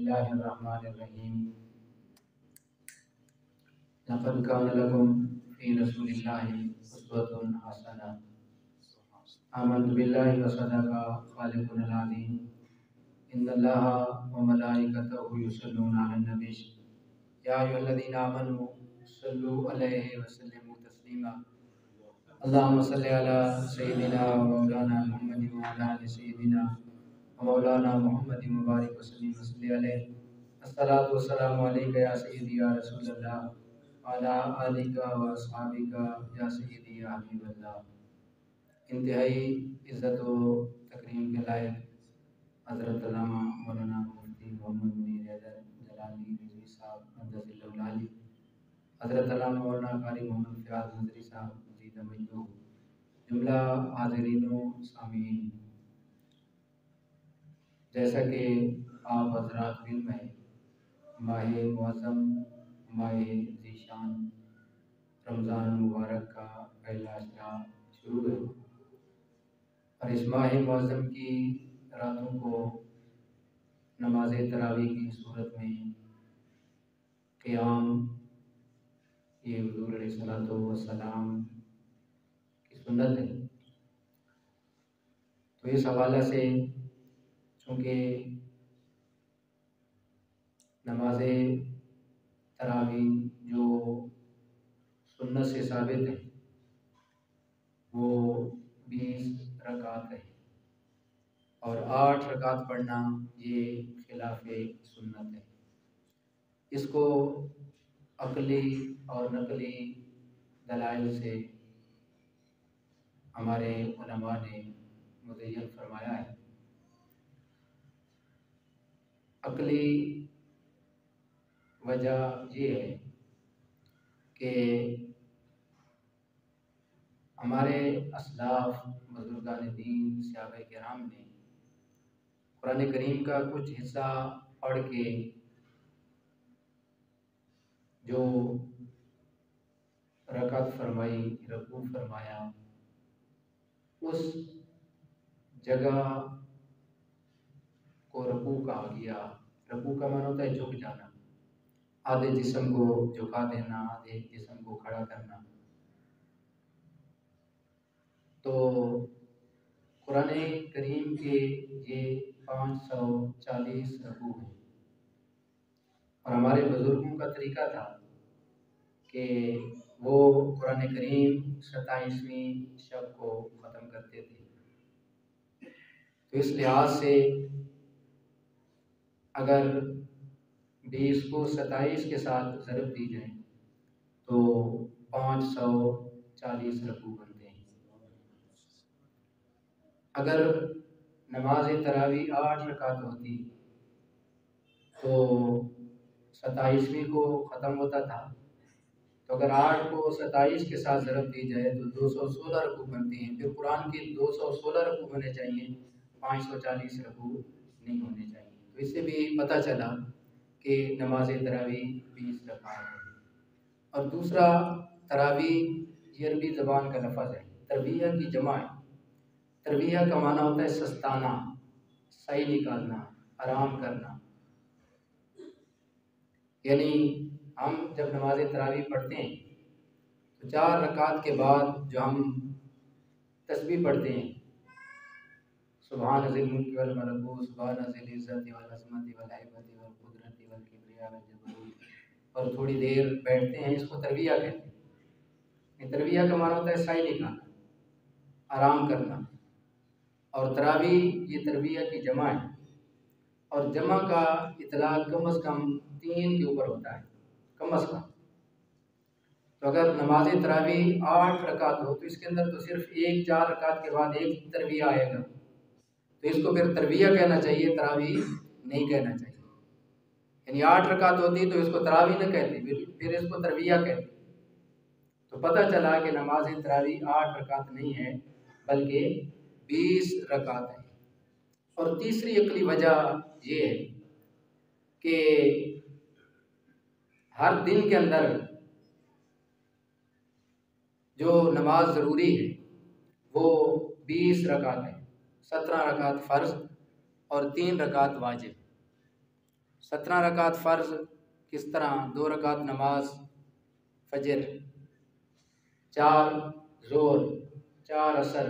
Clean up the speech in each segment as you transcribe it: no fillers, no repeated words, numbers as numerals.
बिस्मिल्लाहिर्रहमानिर्रहीम। लक़द कान लकुम फ़ी रसूलिल्लाहि उस्वतुन हसना। आमन्तु बिल्लाहि व सदक़ा ख़ालिक़ुल अज़ीम। इन्नल्लाहा व मलाइकतहु युसल्लूना अलन नबी या अय्युहल्लज़ीना आमनू सल्लु अलैहि व सल्लिमू तस्लीमा। अल्लाहुम्मा सल्लि अला सय्यिदिना व मौलाना मुहम्मदिन व अला आलि सय्यिदिना व मौलाना मुहम्मदिन व बारिक व सल्लिम व सल्लि अलैहि। अस्सलातु वस्सलामु अलैका या सय्यिदी या रसूलल्लाह व अला आलिका व अस्हाबिका या सय्यिदी या हबीबल्लाह। इंतहाई इज़्ज़त व तकरीम के लायक हज़रत अल्लामा मौलाना मुफ्ती मोहम्मद मुनीर हैदर जलाली रिज़वी साहब अज़्ज़ज़िल्लहुल आली, हज़रत अल्लामा मौलाना कारी मोहम्मद फ़याज़ नज़री साहब मज़ीद मजदूह, जुमला हाज़िरीनों सामीन, जैसा कि आप हज़रात इल्म है, माह मुअज़्ज़म माह ज़ीशान रमज़ान मुबारक का पहला अशरा शुरू है और इस माह मुअज़्ज़म की रातों को नमाज तरावी की सूरत में क़ियाम ये हुज़ूर अलैहिस्सलातु वस्सलाम की सुन्नत है। तो इस हवाले से चूँकि नमाज तरावी जो सुन्नत से साबित है वो 20 रकात है और 8 रकात पढ़ना ये खिलाफ़े सुन्नत है। इसको अक़ली और नक़ली दलाइल से हमारे उलमा ने मुज़य्यन फरमाया है। अक़ली वजह ये है कि हमारे असलाफ़ बुज़ुर्गान दीन सहाबा किराम ने कुरान करीम का कुछ हिस्सा पढ़ के जो रकात फरमाई, रकू फरमाया, उस जगह को रकू कहा गया। रकू का माना होता है झुक जाना, आधे जिस्म को झुका देना, आधे जिस्म को खड़ा करना। तो कुरान करीम के ये 540 रकू हैं और हमारे बुजुर्गों का तरीका था कि वो कुरान करीम 27वीं शब को ख़त्म करते थे। तो इस लिहाज से अगर 20 को 27 के साथ ज़रब दी जाए तो 540 रकू बनते हैं। अगर नमाज तरावी 8 रकात होती तो 27वीं को ख़त्म होता था। तो अगर 8 को 27 के साथ ज़रब दी जाए तो 216 रकू बनती हैं। फिर कुरान के 216 रकू होने चाहिए, 540 रकू नहीं होने चाहिए। तो इससे भी पता चला कि नमाज तरावी 20 रकात है। और दूसरा, तरावी ये अरबी ज़बान का लफ्ज़ है, तरबिया की जमा है। तरबिया का माना होता है सस्ताना, सही निकालना, आराम करना। यानी हम जब नमाज तरावी पढ़ते हैं तो 4 रकात के बाद जो हम तस्बीह पढ़ते हैं, सुभान ज़िल मुल्क वल मलकूत, सुभान ज़िल इज़्ज़ति वल अज़मति वल हैबति वल कुदरति वल किब्रिया वल जबरूत, और थोड़ी देर बैठते हैं, इसको तरबिया कहते हैं। तरबिया का माना होता है सही निकालना, आराम करना। और तरावी ये तरबिया की जमा है और जमा का इतलाक़ कम अज़ कम 3 के ऊपर होता है, कम अज़ कम। तो अगर नमाज तरावी 8 रकात हो तो इसके अंदर तो सिर्फ 4 रकात के बाद एक तरबिया आएगा, तो इसको फिर तरबिया कहना चाहिए, तरावी नहीं कहना चाहिए। यानी 8 रकात होती तो इसको तरावी न कहते, फिर इसको तरबिया कहते। तो पता चला कि नमाज तरावी 8 रकात नहीं है बल्कि 20 रकात है। और तीसरी अकली वजह ये है कि हर दिन के अंदर जो नमाज ज़रूरी है वो 20 रकात है, 17 रकात फ़र्ज़ और 3 रकात वाजिब। 17 रकात फ़र्ज़ किस तरह? 2 रकात नमाज फजर, 4 ज़ोहर, 4 असर,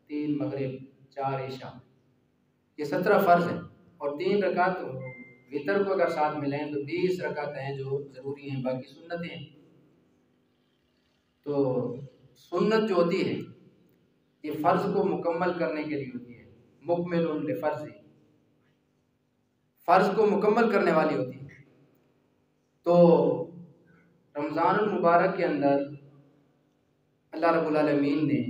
3 मगरिब, 4 इशा, ये 17 फ़र्ज़ हैं। और 3 रकात वितर को अगर साथ मिलाएं तो 20 रकात हैं जो ज़रूरी हैं, बाकी सुन्नतें हैं। तो सुन्नत जो होती है ये फ़र्ज़ को मुकम्मल करने के लिए होती है, मुकम्मिलुन लिफ़र्ज़, फ़र्ज़ को मुकम्मल करने वाली होती है। तो रमज़ानुल मुबारक के अंदर अल्लाह रब्बुल आलमीन ने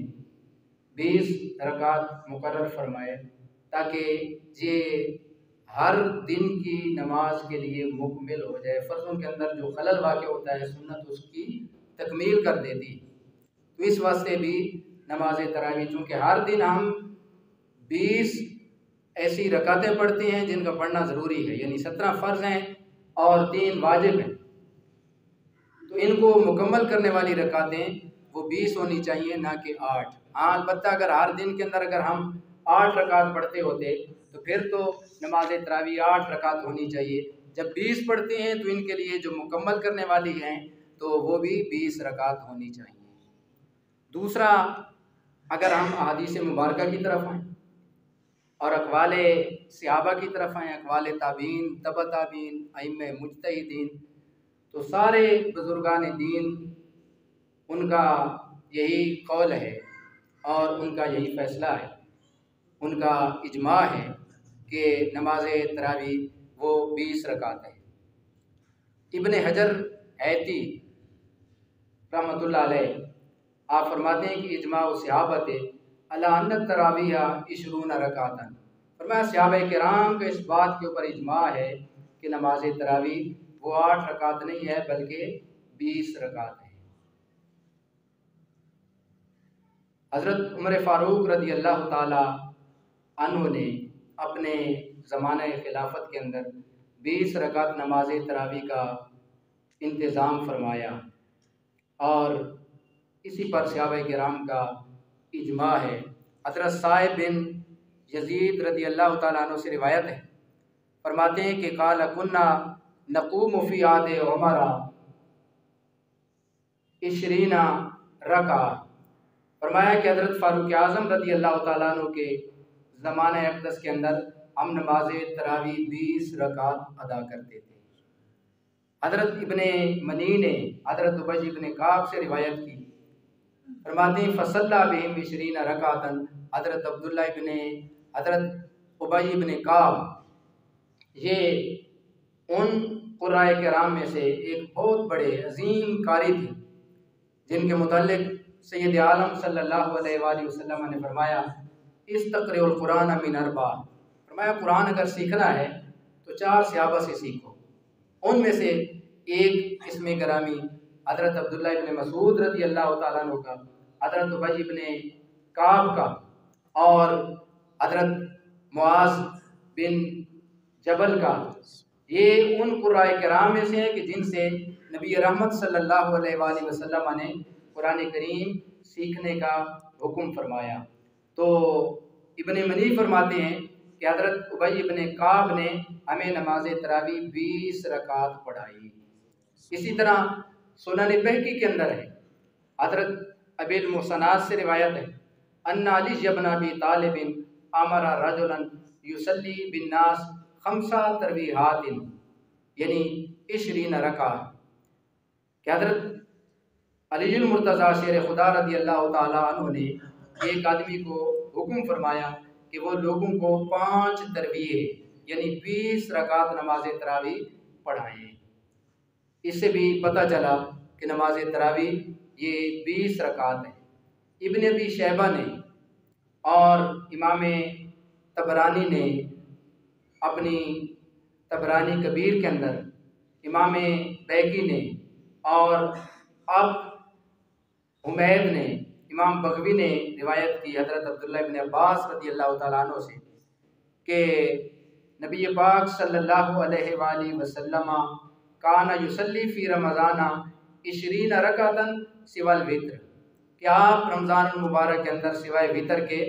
20 रकात मुकर्रर फरमाए ताकि ये हर दिन की नमाज के लिए मुकम्मिल हो जाए। फ़र्ज़ों के अंदर जो खलल वाक़ होता है सुन्नत उसकी तकमील कर देती है। तो इस वास्ते भी नमाज तरावी, चूँकि हर दिन हम 20 ऐसी रकातें पढ़ते हैं जिनका पढ़ना ज़रूरी है, यानी 17 फ़र्ज़ हैं और 3 वाजिब हैं, तो इनको मुकम्मल करने वाली रकातें वो 20 होनी चाहिए, ना कि 8। हाँ, अलबत्ता अगर हर दिन के अंदर अगर हम 8 रकात पढ़ते होते तो फिर तो नमाज तरावी 8 रकात होनी चाहिए। जब 20 पढ़ते हैं तो इनके लिए जो मुकम्मल करने वाली हैं तो वो भी 20 रकात होनी चाहिए। दूसरा, अगर हम अहादीस मुबारका की तरफ आएँ और अक़वाले सहाबा की तरफ आएँ, अक़वाले ताबीन, तबा ताबीन, अइम्मे मुज्तहिदीन, तो सारे बुज़ुर्गान दीन उनका यही कौल है और उनका यही फ़ैसला है, उनका इजमा है कि नमाज तरावी वो 20 रकात है। इब्न हजर हैती रहमतुल्लाह अलैह आप फरमाते हैं कि इजमा व सहाबत अला अन्न तरावीह 20 रकातन, फरमाया सहाबा किराम का इस बात के ऊपर इजमा है कि नमाज तरावी वो 8 रकात नहीं है बल्कि 20 रकात है। हज़रत उमर फ़ारूक रज़ी अल्लाह ताला अन्हु ने अपने ज़माने खिलाफत के अंदर 20 रकात नमाज तरावी का इंतज़ाम फरमाया और इसी पर सहाबा किराम का इजमा है। हज़रत साहिब बिन यज़ीद रज़ी अल्लाह ताला अन्हु से रिवायत है, फरमाते हैं कि क़ाल कुन्ना नक़ूमु फ़ी आदे उमरा 20 रका, फरमाया कि हज़रत फ़ारूक आज़म रज़ी अल्लाह ताला अन्हु के ज़माने अक़दस के अंदर हम नमाज तरावी 20 रकात अदा करते थे। हज़रत इब्ने मनी ने हज़रत उबई इब्ने काब से रिवायत की, फरमाते हैं फ़सल्ला बिहिम 20 रकातन, हज़रत अब्दुल्ला इब्ने हज़रत उबई इब्ने काब ये उन क़ुर्राए किराम में से एक बहुत बड़े अजीम कारी थे जिनके मुतालिक सैयद आलम सल्लल्लाहु अलैहि वसल्लम ने फरमाया इस्तक़रिउल क़ुरान मिन अर्बा, फरमाया कुरान अगर सीखना है तो 4 सहाबा से सीखो। उनमें से एक इसमें गरामी हज़रत अब्दुल्ला इब्ने मसूद रज़ी अल्लाह ताला अन्हु का, हज़रत उबई इब्ने काब का और हज़रत मुआज़ बिन जबल का, ये उन क़ुर्राए किराम में से हैं कि जिनसे नबी रहमत सल्लल्लाहु अलैहि वसल्लम ने कुरान करीम सीखने का हुक्म फरमाया। तो इब्ने मनी फरमाते हैं कि हज़रत उबई इब्ने काब ने हमें नमाज तरावी 20 रकात पढ़ाई। इसी तरह सुनन बहकी के अंदर है, हज़रत अबील मुसन्नाद से रिवायत है, अन्ना अली इब्न अबी तालिब अमरा रजुलन युसल्ली बिन्नास 5 तरवीहातिन यानी 20 रका, कि हज़रत अलीजुल मुर्तज़ा शेर खुदा रज़ी अल्लाह ताला अन्हु ने एक आदमी को हुक्म फरमाया कि वो लोगों को 5 तरवीह यानी 20 रकात नमाज तरावी पढ़ाएँ। इससे भी पता चला कि नमाज तरावी ये 20 रकात है। इब्न अबी शैबा ने और इमाम तबरानी ने अपनी तबरानी कबीर के अंदर, इमाम बैकी ने और अब हुमैद ने, इमाम बगवी ने रिवायत की हज़रत अब्दुल्ला इब्न अब्बास रज़ी अल्लाह ताला अन्हु से कि नबी पाक सल्लल्लाहु अलैहि वसल्लम काना युसल्ली फ़ी रमज़ाना 20 रकातन सिवाल वित्र, कि आप रमज़ान मुबारक के अंदर सिवाय वितर के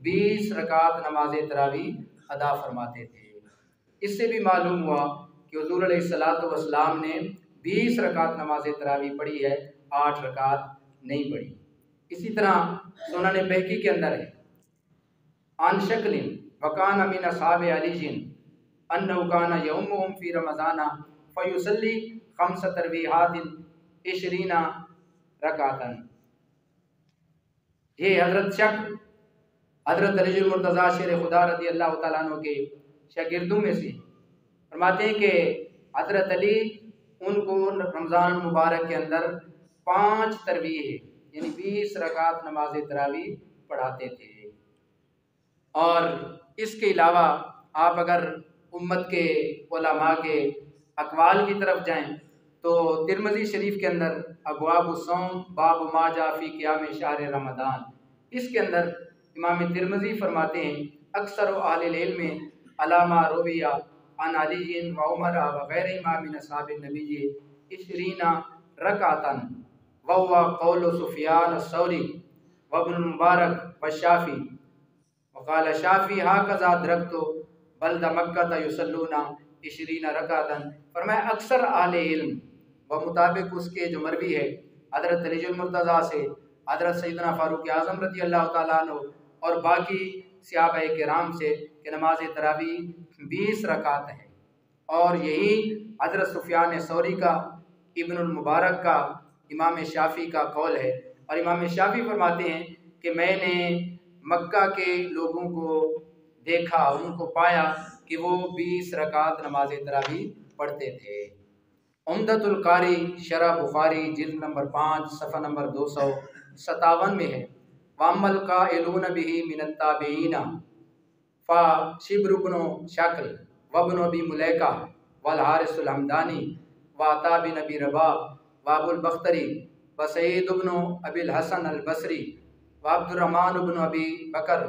20 रकात नमाज तरावी अदा फरमाते थे। इससे भी मालूम हुआ کہ حضور علیہ الصلوۃ والسلام نے 20 رکعت نماز تراویح پڑھی ہے، 8 رکعت نہیں پڑھی۔ اسی طرح سنن بہقی کے اندر ہے عن شکل وکان من اصحاب علی انہ کان یومہم فی رمضان فیصلی 5 تراویحات 20 رکعتا۔ یہ حضرت شک حضرت علی المرتضیٰ شیر خدا رضی اللہ تعالیٰ عنہ کے شاگردوں میں سے فرماتے ہیں کہ حضرت علی ان کو رمضان المبارک کے اندر 5 تراویح یعنی 20 رکعت نماز تراویح پڑھاتے تھے۔ اور اس کے علاوہ آپ اگر امت کے علماء کے اقوال کی طرف جائیں تو ترمذی شریف کے اندر ابواب الصوم باب ما جاء فی قیام شہر رمضان، اس کے اندر امام ترمذی فرماتے ہیں اکثر اہل العلم علامہ رویہ عن علی و عمر وغیرہما من اصحاب النبی 20 رکعتا وهو قول سفیان الثوری وابن المبارک والشافعی وقال شافعی هكذا ادرکت بلد مکہ یصلون 20 رکعتا۔ فرمایا اکثر اہل علم بمطابق اس کے جو مروی ہے حضرت علی المرتضیٰ سے، حضرت سیدنا فاروق اعظم رضی اللہ تعالیٰ عنہ اور باقی صحابہ کرام سے کہ نماز تراویح 20 رکعت ہے، اور یہی حضرت سفیان ثوری کا، ابن المبارک کا، امام شافعی کا قول ہے۔ اور امام شافعی فرماتے ہیں کہ میں نے مکہ کے لوگوں کو دیکھا، ان کو پایا کہ وہ 20 رکعت نماز تراویح پڑھتے تھے۔ عمدۃ القاری شرح بخاری جلد نمبر 5 صفحہ نمبر 257 میں ہے وَأَمَّا الْقَائِلُونَ بِهِ مِنَ التَّابِعِينَ فَشِبْرُ بْنُ شَكْلٍ وَابْنُ أَبِي مُلَيْكَةَ وَالْحَارِثُ الْحَمْدَانِي وَعَطَاء بن أبي رباح وأبو البختری وسعید بن ابی الحسن البصری وعبد الرحمن بن ابی بکر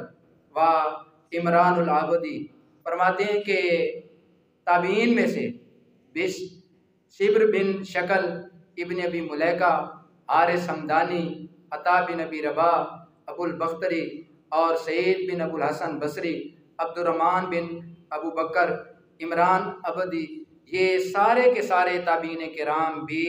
وعمران العابدی۔ فرماتے ہیں کہ تابعین میں سے شبر بن شکل ابن ابی ملیکہ، حارث حمدانی، عطا بن ابی رباح، ابو البختری اور سعید بن ابو الحسن بصری، عبد الرحمن بن ابو بکر، عمران عبدی، یہ سارے کے سارے تابعین کرام بھی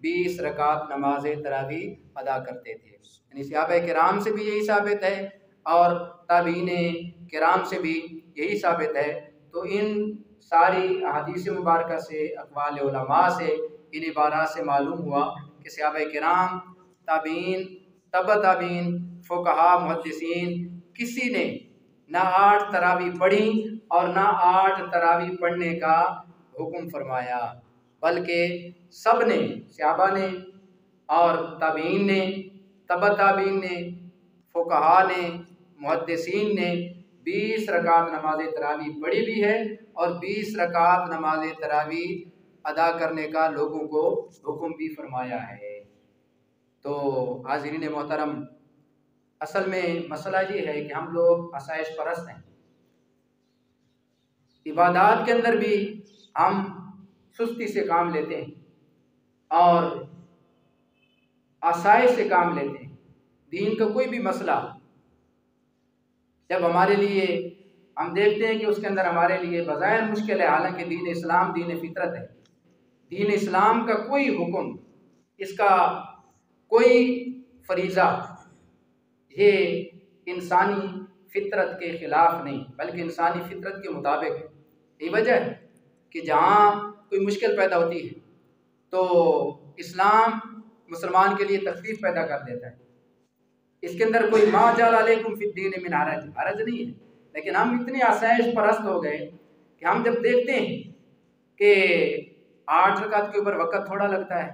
20 رکعت نماز تراویح ادا کرتے تھے۔ یعنی صحابہ کرام سے بھی یہی ثابت ہے اور تابعین کرام سے بھی یہی ثابت ہے۔ تو ان ساری احادیث مبارکہ سے، اقوال علماء سے، ان عبارات سے معلوم ہوا کہ صحابہ کرام، تابعین، تبع تابعین، فقہاء، محدثین، کسی نے نہ 8 تراویح پڑھی اور نہ 8 تراویح پڑھنے کا حکم فرمایا، بلکہ سب نے، صحابہ نے اور تابعین نے، تبع تابعین نے، فقہاء نے، محدثین نے 20 رکعت نماز تراویح پڑھی بھی ہے اور 20 رکعت نماز تراویح ادا کرنے کا لوگوں کو حکم بھی فرمایا ہے۔ تو حاضرین محترم، اصل میں مسئلہ یہ ہے کہ ہم لوگ آسائش پرست ہیں، عبادات کے اندر بھی ہم سستی سے کام لیتے ہیں اور آسائش سے کام لیتے ہیں۔ دین کا کوئی بھی مسئلہ جب ہمارے لیے ہم دیکھتے ہیں کہ اس کے اندر ہمارے لیے بظاہر مشکل ہے، حالانکہ دین اسلام دین فطرت ہے، دین اسلام کا کوئی حکم، اس کا کوئی فریضہ یہ انسانی فطرت کے خلاف نہیں بلکہ انسانی فطرت کے مطابق ہے۔ یہی وجہ ہے کہ جہاں کوئی مشکل پیدا ہوتی ہے تو اسلام مسلمان کے لیے تخفیف پیدا کر دیتا ہے۔ اس کے اندر کوئی ما جعل علیکم فی الدین من حرج نہیں ہے، لیکن ہم اتنے آسائش پرست ہو گئے کہ ہم جب دیکھتے ہیں کہ 8 رکعت کے اوپر وقت تھوڑا لگتا ہے،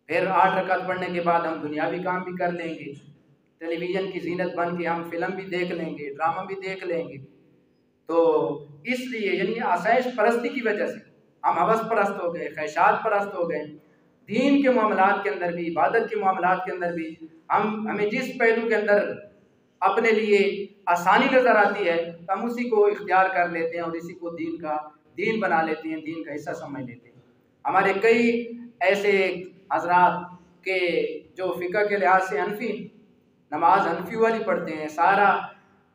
پھر 8 رکعت پڑھنے کے بعد ہم دنیاوی کام بھی کر لیں گے، ٹیلی ویژن کی زینت بن کے ہم فلم بھی دیکھ لیں گے، ڈرامہ بھی دیکھ لیں گے۔ تو اس لیے یعنی آسائش پرستی کی وجہ سے ہم ہوس پرست ہو گئے، خواہشات پرست ہو گئے۔ دین کے معاملات کے اندر بھی، عبادت کے معاملات کے اندر بھی ہمیں جس پہلو کے اندر اپنے لیے آسانی نظر آتی ہے ہم اسی کو اختیار کر لیتے ہیں اور اسی کو دین کا دین بنا لیتے ہیں، دین کا حصہ سمجھ لیتے ہیں۔ ہمارے کئی ایسے حضرات کہ جو فقہ کے لحاظ سے حنفی، نماز حنفی والی پڑھتے ہیں، سارا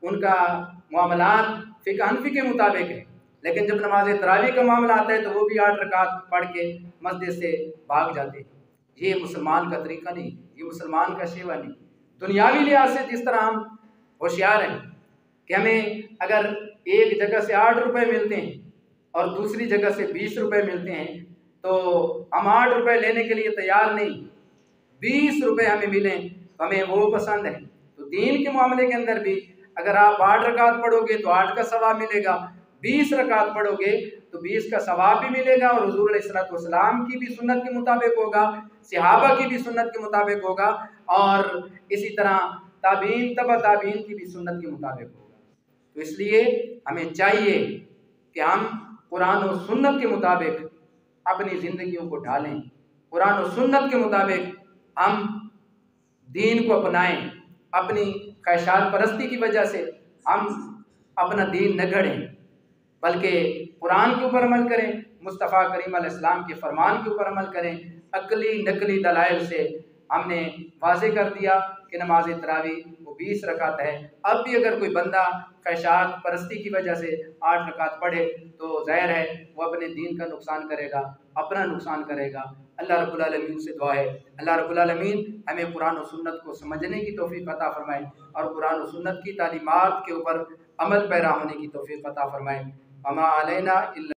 ان کا معاملات فقہ حنفی کے مطابق ہے، لیکن جب نماز تراویح کا معاملہ آتا ہے تو وہ بھی 8 رکعت پڑھ کے مسجد سے بھاگ جاتے ہیں۔ یہ مسلمان کا طریقہ نہیں، یہ مسلمان کا شیوہ نہیں۔ دنیاوی لحاظ سے جس طرح ہم ہوشیار ہیں کہ ہمیں اگر ایک جگہ سے 8 روپے ملتے ہیں اور دوسری جگہ سے 20 روپے ملتے ہیں تو ہم 8 روپے لینے کے لیے تیار نہیں، 20 روپے ہمیں ملیں تو ہمیں وہ پسند ہے۔ تو دین کے معاملے کے اندر بھی اگر آپ 8 رکعت پڑھو گے تو 8 کا ثواب ملے گا، 20 رکعت پڑھو گے تو 20 کا ثواب بھی ملے گا، اور حضور علیہ السلام کی بھی سنت کے مطابق ہوگا، صحابہ کی بھی سنت کے مطابق ہوگا، اور اسی طرح تابعین تبع تابعین کی بھی سنت کے مطابق ہوگا۔ تو اس لیے ہمیں چاہیے کہ ہم قرآن و سنت کے مطابق اپنی زندگیوں کو ڈھالیں، قرآن و سنت کے مطابق ہم دین کو اپنائیں، اپنی خواہشات پرستی کی وجہ سے ہم اپنا دین نہ گھڑیں، بلکہ قرآن کے اوپر عمل کریں، مصطفیٰ کریم علیہ السلام کے فرمان کے اوپر عمل کریں۔ عقلی نقلی دلائل سے ہم نے واضح کر دیا کہ نماز تراویح وہ 20 رکعت ہے۔ اب بھی اگر کوئی بندہ خواہشات پرستی کی وجہ سے 8 رکعت پڑھے تو ظاہر ہے وہ اپنے دین کا نقصان کرے گا، اپنا نقصان کرے گا۔ اللہ رب العالمین سے دعا ہے اللہ رب العالمین ہمیں قرآن و سنت کو سمجھنے کی توفیق عطا فرمائے اور قرآن و سنت کی تعلیمات کے اوپر عمل پیرا ہونے کی توفیق عطا فرمائے۔ وما علینا الا